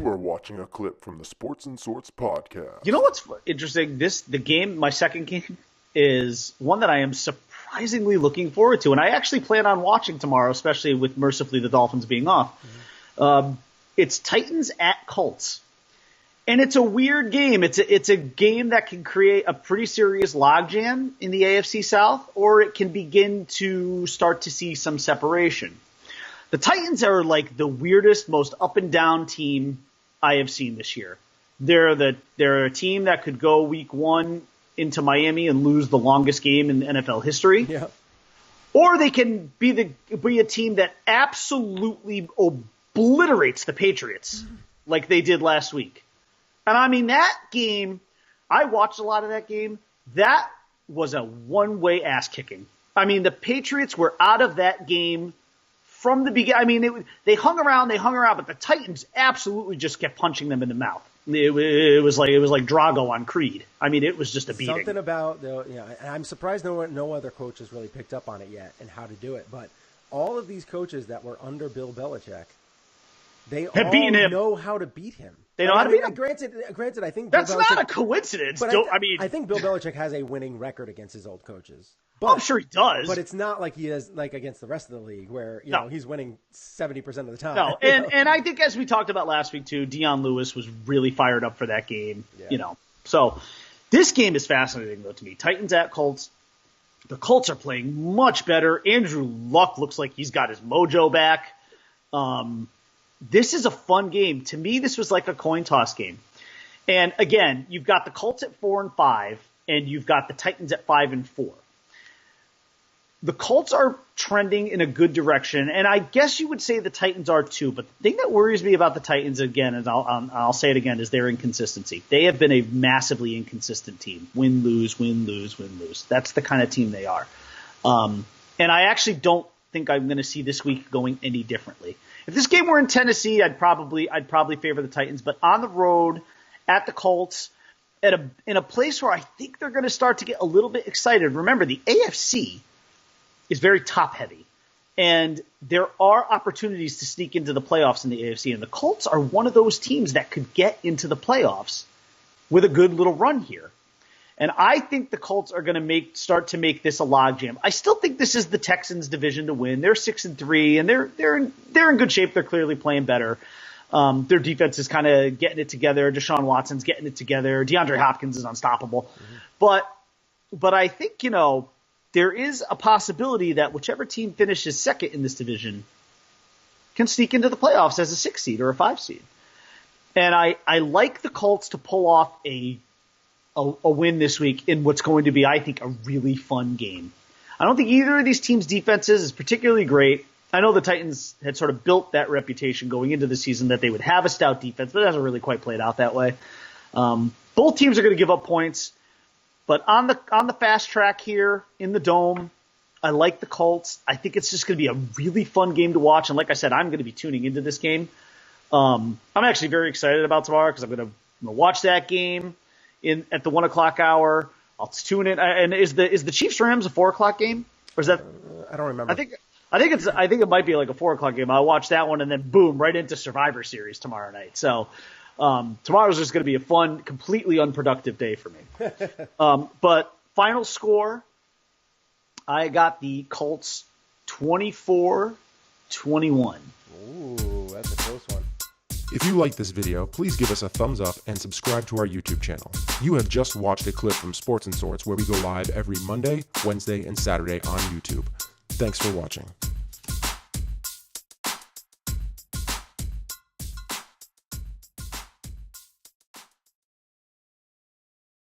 You are watching a clip from the Sports and Sorts podcast. You know what's interesting? My second game, is one that I am surprisingly looking forward to, and I actually plan on watching tomorrow, especially with mercifully the Dolphins being off. It's Titans at Colts. And it's a weird game. It's a game that can create a pretty serious logjam in the AFC South, or it can begin to start to see some separation. The Titans are like the weirdest, most up and down team I have seen this year. They're a team that could go week 1 into Miami and lose the longest game in NFL history. Yeah. Or they can be a team that absolutely obliterates the Patriots like they did last week. And I mean, that game, I watched a lot of that game. That was a one-way ass kicking. I mean, the Patriots were out of that game from the beginning. I mean, they hung around, but the Titans absolutely just kept punching them in the mouth. It was like Drago on Creed. I mean, it was just a beating. Something about I'm surprised no other coach has really picked up on it yet and how to do it. But all of these coaches that were under Bill Belichick, they have all beaten him. know how to beat him. They know how to beat him. Granted, I think that's Bill Belichick, not a coincidence. But I think Bill Belichick has a winning record against his old coaches. But, I'm sure he does. But it's not like he is like against the rest of the league where he's winning 70% of the time. No, and I think as we talked about last week too, Deion Lewis was really fired up for that game. Yeah. So this game is fascinating though to me. Titans at Colts. The Colts are playing much better. Andrew Luck looks like he's got his mojo back. This is a fun game. To me, this was like a coin toss game. And again, you've got the Colts at 4-5, and you've got the Titans at 5-4. The Colts are trending in a good direction, and I guess you would say the Titans are too. But the thing that worries me about the Titans, again, and I'll say it again, is their inconsistency. They have been a massively inconsistent team. Win, lose, win, lose, win, lose. That's the kind of team they are. And I actually don't think I'm going to see this week going any differently. If this game were in Tennessee, I'd probably favor the Titans. But on the road, at the Colts, in a place where I think they're going to start to get a little bit excited. Remember, the AFC is very top-heavy, and there are opportunities to sneak into the playoffs in the AFC. And the Colts are one of those teams that could get into the playoffs with a good little run here. And I think the Colts are going to start to make this a logjam. I still think this is the Texans' division to win. They're 6-3, and they're in good shape. They're clearly playing better. Their defense is kind of getting it together. Deshaun Watson's getting it together. DeAndre Hopkins is unstoppable. Mm-hmm. But I think there is a possibility that whichever team finishes second in this division can sneak into the playoffs as a 6 seed or a 5 seed. And I like the Colts to pull off a win this week in what's going to be, I think, a really fun game. I don't think either of these teams' defenses is particularly great. I know the Titans had sort of built that reputation going into the season that they would have a stout defense, but it hasn't really quite played out that way. Both teams are going to give up points, but on the fast track here in the Dome, I like the Colts. I think it's just going to be a really fun game to watch, and like I said, I'm going to be tuning into this game. I'm actually very excited about tomorrow because I'm going to watch that game at the 1 o'clock hour. I'll tune in. And is the Chiefs Rams a 4 o'clock game, or is that? I don't remember. I think it might be like a 4 o'clock game. I'll watch that one and then boom, right into Survivor Series tomorrow night. So tomorrow's just going to be a fun, completely unproductive day for me. But final score, I got the Colts 24-21. Ooh, that's a close one. If you like this video, please give us a thumbs up and subscribe to our YouTube channel. You have just watched a clip from Sports and Sorts, where we go live every Monday, Wednesday, and Saturday on YouTube. Thanks for watching.